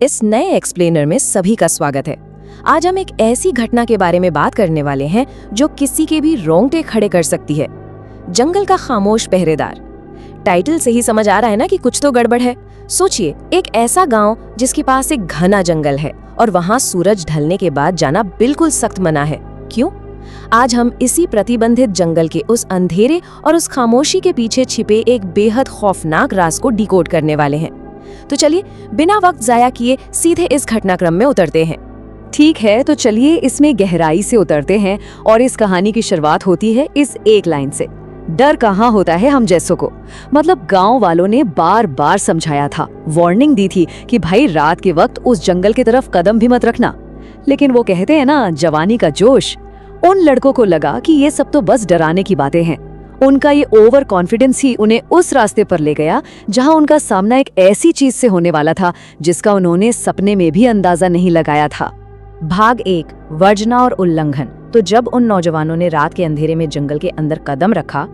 इस नए एक्सप्लेनर में सभी का स्वागत है। आज हम एक ऐसी घटना के बारे में बात करने वाले हैं जो किसी के भी रोंगटे खड़े कर सकती है। जंगल का खामोश पहरेदार। टाइटल से ही समझ आ रहा है ना कि कुछ तो गड़बड़ है। सोचिए, एक ऐसा गांव जिसके पास एक घना जंगल है और वहां सूरज ढलने के बाद जाना बिल्कुल सख्त मना है। क्यों? आज हम इसी प्रतिबंधित जंगल के उस अंधेरे और उस खामोशी के पीछे छिपे एक बेहद खौफनाक राज को डिकोड करने वाले हैं। तो चलिए बिना वक्त जाया किए सीधे इस घटनाक्रम में उतरते हैं। ठीक है, तो चलिए इसमें गहराई से उतरते हैं और इस कहानी की शुरुआत होती है इस एक लाइन से। डर कहाँ होता है हम जैसों को। मतलब गांव वालों ने बार बार समझाया था, वार्निंग दी थी कि भाई रात के वक्त उस जंगल की तरफ कदम भी मत रखना। लेकिन वो कहते हैं ना, जवानी का जोश। उन लड़कों को लगा कि ये सब तो बस डराने की बातें हैं। उनका ये ओवर कॉन्फिडेंस ही उन्हें उस रास्ते पर ले गया जहां उनका सामना एक ऐसी चीज से होने वाला था जिसका उन्होंने सपने में भी अंदाजा नहीं लगाया था। भाग 1, वर्जना और उल्लंघन। तो जब उन नौजवानों ने रात के अंधेरे में जंगल के अंदर कदम रखा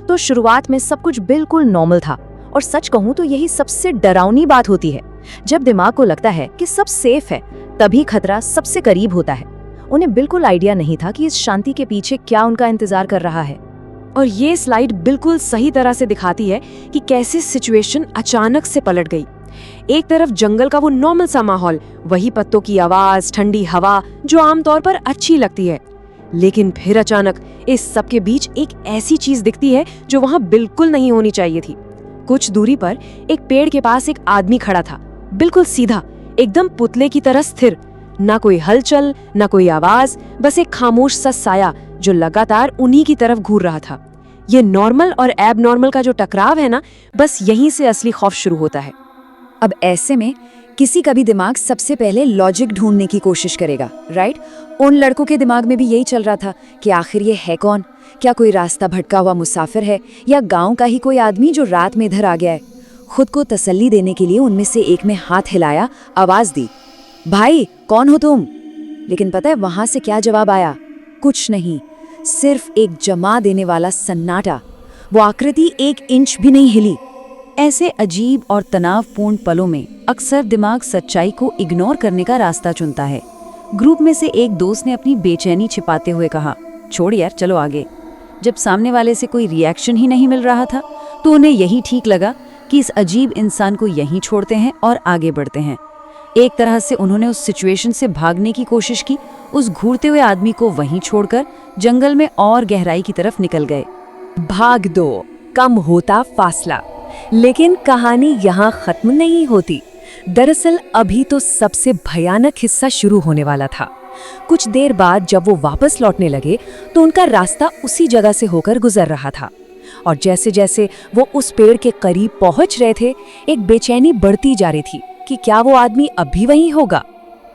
तो शुरुआत में सब कुछ बिल्कुल नॉर्मल था। और सच कहूं तो यही सबसे डरावनी बात होती है। जब दिमाग को लगता है कि सब सेफ है, तभी खतरा सबसे करीब होता है। उन्हें बिल्कुल आइडिया नहीं था कि इस शांति के पीछे क्या उनका इंतजार कर रहा है। और ये स्लाइड बिल्कुल सही तरह से दिखाती है कि कैसे सिचुएशन अचानक से पलट गई। एक तरफ जंगल का वो नॉर्मल सा माहौल, वही पत्तों की आवाज, ठंडी हवा जो आमतौर पर अच्छी लगती है। लेकिन फिर अचानक इस सब के बीच एक ऐसी चीज दिखती है जो वहां बिल्कुल नहीं होनी चाहिए थी। कुछ दूरी पर एक पेड़ के पास एक आदमी खड़ा था, बिल्कुल सीधा, एकदम पुतले की तरह स्थिर। ना कोई हलचल, ना कोई आवाज, बस एक खामोश सा साया जो लगातार उन्हीं की तरफ घूर रहा था। ये नॉर्मल और एब नॉर्मल का जो टकराव है ना, बस यहीं से असली खौफ शुरू होता है। अब ऐसे में किसी का भी दिमाग सबसे पहले लॉजिक ढूंढने की कोशिश करेगा, राइट? उन लड़कों के दिमाग में भी यही चल रहा था कि आखिर ये है कौन? क्या कोई रास्ता भटका हुआ मुसाफिर है या गांव का ही कोई आदमी जो रात में इधर आ गया है? खुद को तसल्ली देने के लिए उनमें से एक ने हाथ हिलाया, आवाज दी, भाई कौन हो तुम? लेकिन पता है वहां से क्या जवाब आया? कुछ नहीं, सिर्फ एक जमा देने वाला सन्नाटा। वो आकृति 1 इंच भी नहीं हिली। ऐसे अजीब और तनावपूर्ण पलों में अक्सर दिमाग सच्चाई को इग्नोर करने का रास्ता चुनता है। ग्रुप में से एक दोस्त ने अपनी बेचैनी छिपाते हुए कहा, छोड़ यार, चलो आगे। जब सामने वाले से कोई रिएक्शन ही नहीं मिल रहा था तो उन्हें यही ठीक लगा कि इस अजीब इंसान को यहीं छोड़ते हैं और आगे बढ़ते हैं। एक तरह से उन्होंने उस सिचुएशन से भागने की कोशिश की, उस घूरते हुए आदमी को वहीं छोड़कर जंगल में और गहराई की तरफ निकल गए। भाग 2, कम होता फासला। लेकिन कहानी यहाँ खत्म नहीं होती। दरअसल अभी तो सबसे भयानक हिस्सा शुरू होने वाला था। कुछ देर बाद जब वो वापस लौटने लगे तो उनका रास्ता उसी जगह से होकर गुजर रहा था। और जैसे जैसे वो उस पेड़ के करीब पहुंच रहे थे, एक बेचैनी बढ़ती जा रही थी कि क्या वो आदमी अभी वहीं होगा।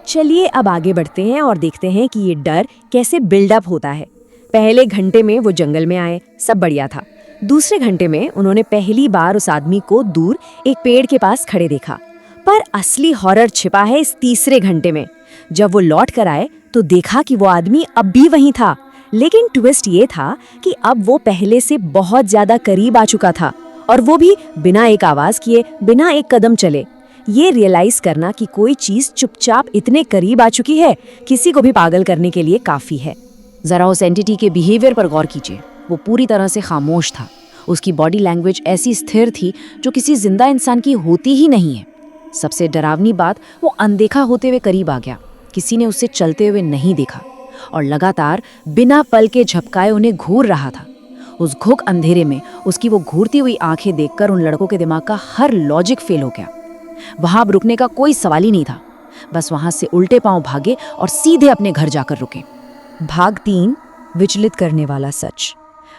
चलिए अब आगे बढ़ते हैं और देखते हैं कि ये डर कैसे बिल्डअप होता है। पहले घंटे में वो जंगल में आए, सब बढ़िया था। दूसरे घंटे में उन्होंने पहली बार उस आदमी को दूर एक पेड़ के पास खड़े देखा। पर असली हॉरर छिपा है इस तीसरे घंटे में। जब वो लौट कर आए तो देखा कि वो आदमी अब भी वहीं था। लेकिन ट्विस्ट ये था कि अब वो पहले से बहुत ज्यादा करीब आ चुका था, और वो भी बिना एक आवाज किए, बिना एक कदम चले। ये रियलाइज करना कि कोई चीज चुपचाप इतने करीब आ चुकी है, किसी को भी पागल करने के लिए काफी है। जरा उस एंटिटी के बिहेवियर पर गौर कीजिए। वो पूरी तरह से खामोश था। उसकी बॉडी लैंग्वेज ऐसी स्थिर थी जो किसी जिंदा इंसान की होती ही नहीं है। सबसे डरावनी बात, वो अनदेखा होते हुए करीब आ गया। किसी ने उसे चलते हुए नहीं देखा और लगातार बिना पल के झपकाए उन्हें घूर रहा था। उस घुक अंधेरे में उसकी वो घूरती हुई आंखें देखकर उन लड़कों के दिमाग का हर लॉजिक फेल हो गया। वहां रुकने का कोई सवाल ही नहीं था। बस वहां से उल्टे पांव भागे और सीधे अपने घर जाकर रुके। भाग 3, विचलित करने वाला सच।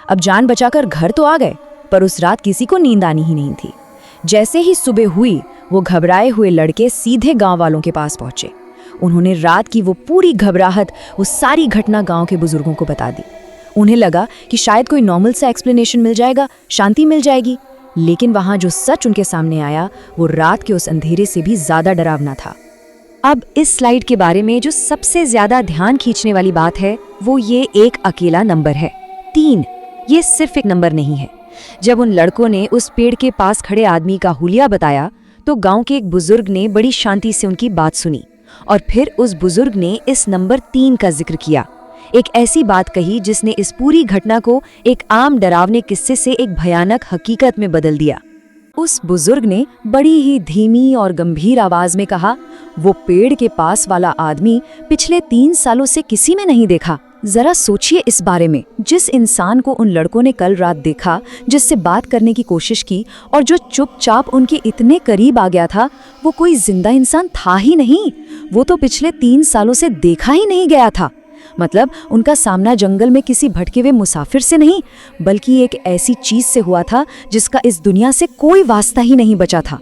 अब जान बचाकर घर तो आ गए, पर उस रात किसी को नींद आनी ही नहीं थी। जैसे ही सुबह हुई, वो घबराए हुए लड़के सीधे गांव वालों के पास पहुंचे। उन्होंने रात की वो पूरी घबराहट, वो सारी घटना गांव के बुजुर्गों को बता दी। उन्हें लगा कि शायद कोई नॉर्मल सा एक्सप्लेनेशन मिल जाएगा, शांति मिल जाएगी। लेकिन वहां जो सच उनके सामने आया वो रात के उस अंधेरे से भी ज्यादा डरावना था। अब इस स्लाइड के बारे में जो सबसे ज्यादा ध्यान खींचने वाली बात है वो ये एक अकेला नंबर है, 3। ये सिर्फ एक नंबर नहीं है। जब उन लड़कों ने उस पेड़ के पास खड़े आदमी का हुलिया बताया तो गांव के एक बुजुर्ग ने बड़ी शांति से उनकी बात सुनी और फिर उस बुजुर्ग ने इस नंबर 3 का जिक्र किया। एक ऐसी बात कही जिसने इस पूरी घटना को एक आम डरावने किस्से से एक भयानक हकीकत में बदल दिया। उस बुजुर्ग ने बड़ी ही धीमी और गंभीर आवाज में कहा, वो पेड़ के पास वाला आदमी पिछले 3 सालों से किसी में नहीं देखा। जरा सोचिए इस बारे में। जिस इंसान को उन लड़कों ने कल रात देखा, जिससे बात करने की कोशिश की और जो चुपचाप उनके इतने करीब आ गया था, वो कोई जिंदा इंसान था ही नहीं। वो तो पिछले 3 सालों से देखा ही नहीं गया था। मतलब उनका सामना जंगल में किसी भटके हुए मुसाफिर से नहीं, बल्कि एक ऐसी चीज से हुआ था जिसका इस दुनिया से कोई वास्ता ही नहीं बचा था।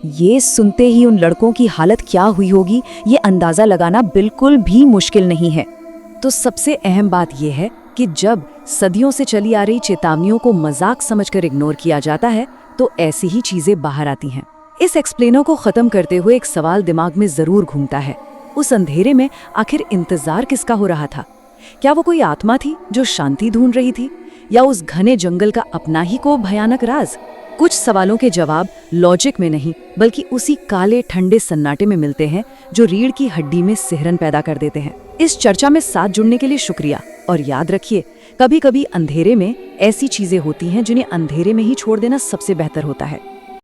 ये सुनते ही उन लड़कों की हालत क्या हुई होगी, ये अंदाजा लगाना बिल्कुल भी मुश्किल नहीं है। तो सबसे अहम बात यह है कि जब सदियों से चली आ रही चेतावनियों को मजाक समझकर इग्नोर किया जाता है, तो ऐसी ही चीजें बाहर आती हैं। इस एक्सप्लेनर को खत्म करते हुए एक सवाल दिमाग में जरूर घूमता है, उस अंधेरे में आखिर इंतजार किसका हो रहा था? क्या वो कोई आत्मा थी जो शांति ढूंढ रही थी, या उस घने जंगल का अपना ही को भयानक राज? कुछ सवालों के जवाब लॉजिक में नहीं, बल्कि उसी काले ठंडे सन्नाटे में मिलते हैं जो रीढ़ की हड्डी में सिहरन पैदा कर देते हैं। इस चर्चा में साथ जुड़ने के लिए शुक्रिया, और याद रखिए, कभी कभी अंधेरे में ऐसी चीजें होती हैं जिन्हें अंधेरे में ही छोड़ देना सबसे बेहतर होता है।